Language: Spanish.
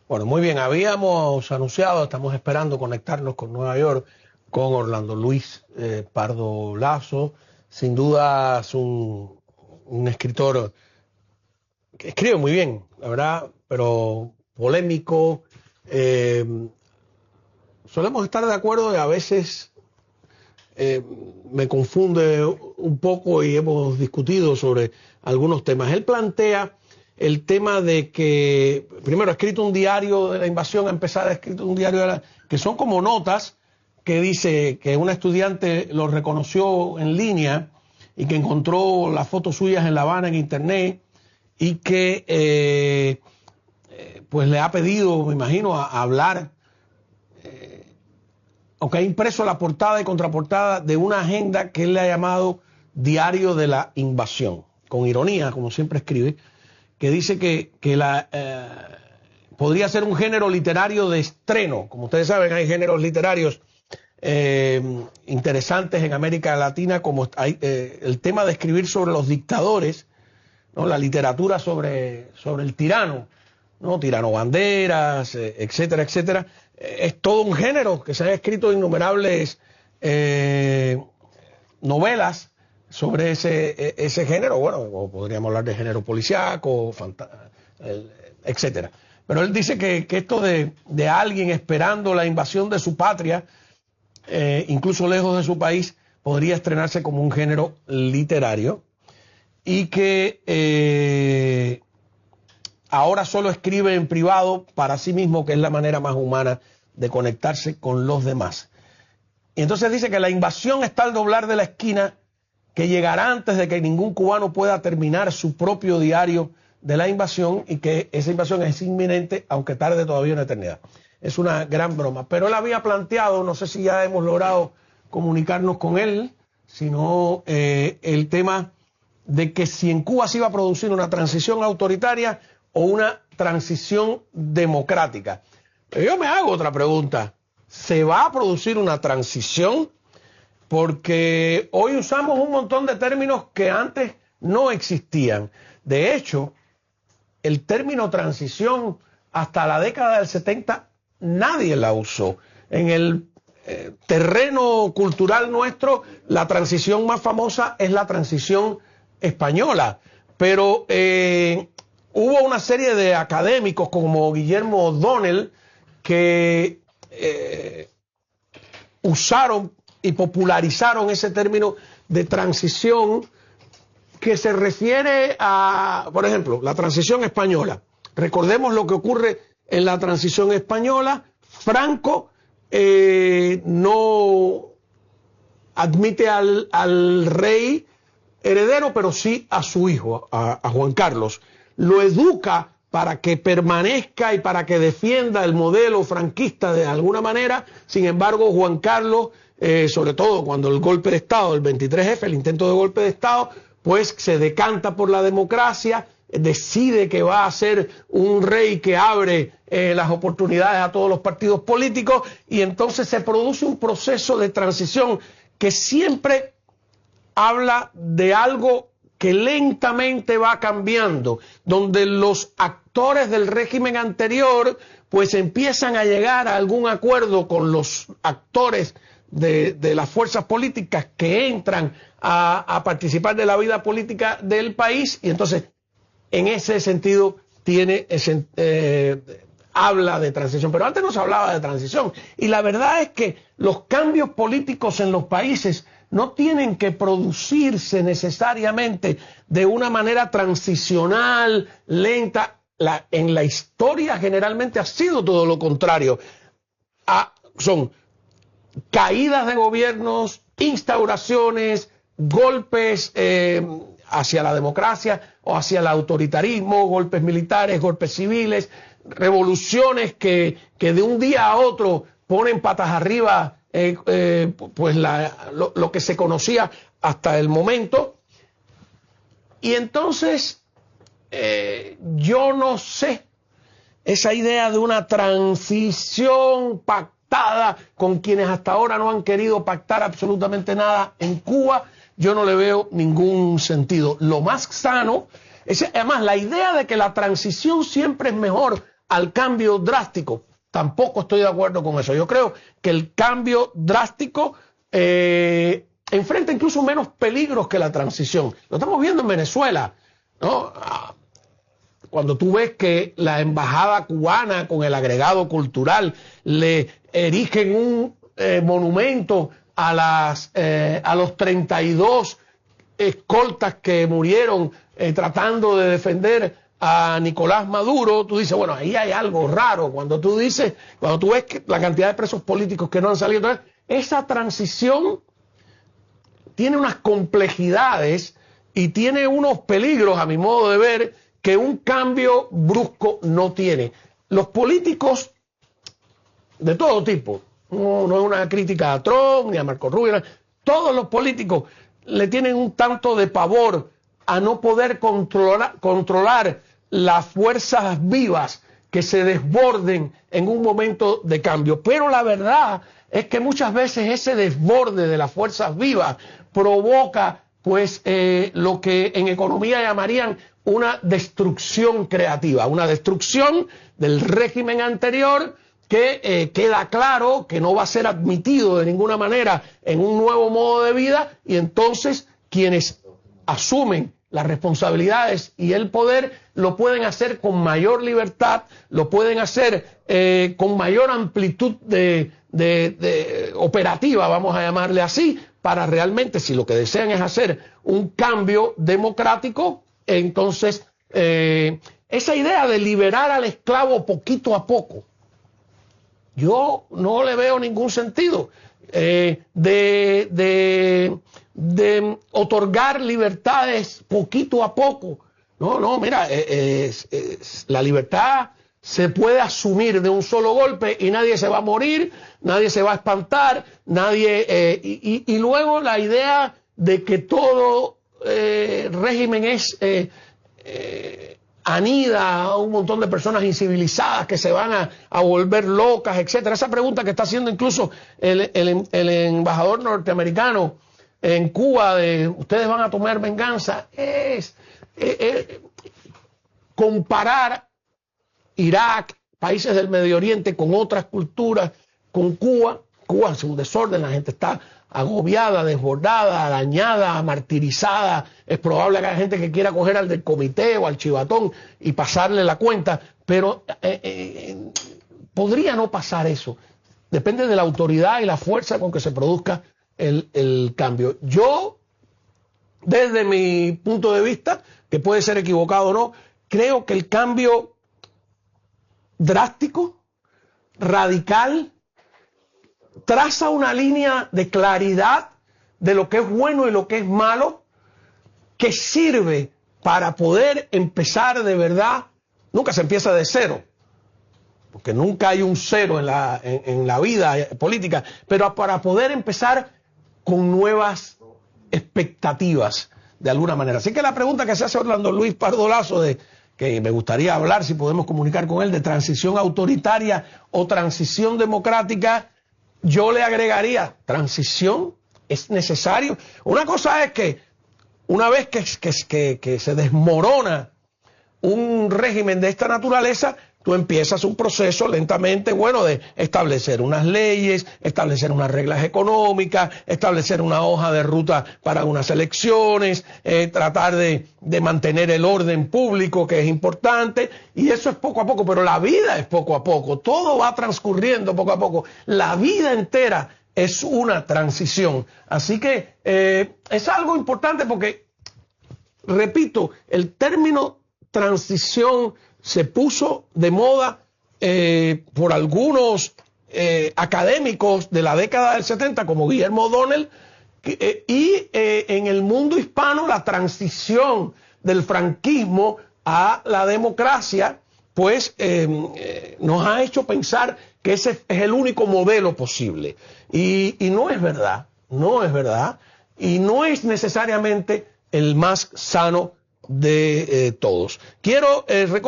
Bueno, muy bien, habíamos anunciado, estamos esperando conectarnos con Nueva York, con Orlando Luis Pardo Lazo. Sin duda es un escritor que escribe muy bien, la verdad, pero polémico. Solemos estar de acuerdo y a veces me confunde un poco y hemos discutido sobre algunos temas. Él plantea el tema de que, primero, ha escrito un diario de la invasión, ha escrito un diario que son como notas, que dice que una estudiante lo reconoció en línea y que encontró las fotos suyas en La Habana en internet y que pues le ha pedido, me imagino, a hablar, aunque ha impreso la portada y contraportada de una agenda que él le ha llamado Diario de la Invasión, con ironía, como siempre escribe, que dice que podría ser un género literario de estreno. Como ustedes saben, hay géneros literarios interesantes en América Latina, como hay el tema de escribir sobre los dictadores, ¿no? La literatura sobre el tirano, ¿no? Tirano Banderas, etcétera, etcétera. Es todo un género que se han escrito innumerables novelas sobre ese género. Bueno, o podríamos hablar de género policíaco, etcétera. Pero él dice que esto de alguien esperando la invasión de su patria, incluso lejos de su país, podría estrenarse como un género literario y que ahora solo escribe en privado para sí mismo, que es la manera más humana de conectarse con los demás. Y entonces dice que la invasión está al doblar de la esquina, que llegará antes de que ningún cubano pueda terminar su propio diario de la invasión y que esa invasión es inminente, aunque tarde todavía una eternidad. Es una gran broma. Pero él había planteado, no sé si ya hemos logrado comunicarnos con él, sino el tema de que si en Cuba se iba a producir una transición autoritaria o una transición democrática. Pero yo me hago otra pregunta. ¿Se va a producir una transición? Porque hoy usamos un montón de términos que antes no existían. De hecho, el término transición hasta la década del 70 nadie la usó. En el terreno cultural nuestro, la transición más famosa es la transición española. Pero hubo una serie de académicos como Guillermo O'Donnell que usaron y popularizaron ese término de transición, que se refiere a, por ejemplo, la transición española. Recordemos lo que ocurre en la transición española. Franco no admite al rey heredero, pero sí a su hijo, a Juan Carlos. Lo educa para que permanezca y para que defienda el modelo franquista de alguna manera. Sin embargo, Juan Carlos, sobre todo cuando el golpe de Estado, el 23F, el intento de golpe de Estado, pues se decanta por la democracia, decide que va a ser un rey que abre las oportunidades a todos los partidos políticos, y entonces se produce un proceso de transición que siempre habla de algo que lentamente va cambiando, donde los actores del régimen anterior pues empiezan a llegar a algún acuerdo con los actores de las fuerzas políticas que entran a participar de la vida política del país, y entonces en ese sentido habla de transición. Pero antes no se hablaba de transición, y la verdad es que los cambios políticos en los países no tienen que producirse necesariamente de una manera transicional, lenta. En la historia generalmente ha sido todo lo contrario. Son caídas de gobiernos, instauraciones, golpes hacia la democracia o hacia el autoritarismo, golpes militares, golpes civiles, revoluciones que de un día a otro ponen patas arriba pues lo que se conocía hasta el momento. Y entonces yo no sé, esa idea de una transición pactada con quienes hasta ahora no han querido pactar absolutamente nada en Cuba, yo no le veo ningún sentido. Lo más sano es, además, la idea de que la transición siempre es mejor al cambio drástico. Tampoco estoy de acuerdo con eso. Yo creo que el cambio drástico enfrenta incluso menos peligros que la transición. Lo estamos viendo en Venezuela, ¿no? Cuando tú ves que la embajada cubana con el agregado cultural le erigen un monumento a los 32 escoltas que murieron tratando de defender a Nicolás Maduro, tú dices, bueno, ahí hay algo raro. Cuando tú ves que la cantidad de presos políticos que no han salido, entonces, esa transición tiene unas complejidades y tiene unos peligros, a mi modo de ver, que un cambio brusco no tiene. Los políticos de todo tipo, no es una crítica a Trump ni a Marco Rubio, todos los políticos le tienen un tanto de pavor a no poder controlar las fuerzas vivas que se desborden en un momento de cambio. Pero la verdad es que muchas veces ese desborde de las fuerzas vivas provoca pues lo que en economía llamarían una destrucción creativa, una destrucción del régimen anterior que queda claro que no va a ser admitido de ninguna manera en un nuevo modo de vida, y entonces quienes asumen las responsabilidades y el poder lo pueden hacer con mayor libertad, lo pueden hacer con mayor amplitud de operativa, vamos a llamarle así, para realmente, si lo que desean es hacer un cambio democrático, entonces esa idea de liberar al esclavo poquito a poco, yo no le veo ningún sentido. De otorgar libertades poquito a poco. No, mira, la libertad se puede asumir de un solo golpe y nadie se va a morir, nadie se va a espantar, y luego la idea de que todo régimen anida a un montón de personas incivilizadas que se van a volver locas, etcétera. Esa pregunta que está haciendo incluso el embajador norteamericano en Cuba de ustedes van a tomar venganza, es comparar Irak, países del Medio Oriente con otras culturas, con Cuba. Cuba es un desorden, la gente está agobiada, desbordada, dañada, martirizada. Es probable que haya gente que quiera coger al del comité o al chivatón y pasarle la cuenta, pero podría no pasar eso. Depende de la autoridad y la fuerza con que se produzca el cambio. Yo, desde mi punto de vista, que puede ser equivocado o no, creo que el cambio drástico, radical, traza una línea de claridad de lo que es bueno y lo que es malo, que sirve para poder empezar de verdad. Nunca se empieza de cero, porque nunca hay un cero en la vida política, pero para poder empezar con nuevas expectativas, de alguna manera. Así que la pregunta que se hace Orlando Luis Pardo Lazo, que me gustaría hablar, si podemos comunicar con él, de transición autoritaria o transición democrática, yo le agregaría, transición es necesario. Una cosa es que una vez que se desmorona un régimen de esta naturaleza, tú empiezas un proceso lentamente, bueno, de establecer unas leyes, establecer unas reglas económicas, establecer una hoja de ruta para unas elecciones, tratar de mantener el orden público, que es importante, y eso es poco a poco, pero la vida es poco a poco, todo va transcurriendo poco a poco, la vida entera es una transición. Así que es algo importante porque, repito, el término transición se puso de moda por algunos académicos de la década del 70, como Guillermo O'Donnell, y en el mundo hispano la transición del franquismo a la democracia, pues nos ha hecho pensar que ese es el único modelo posible. Y no es verdad, no es verdad, y no es necesariamente el más sano de todos. Quiero recordar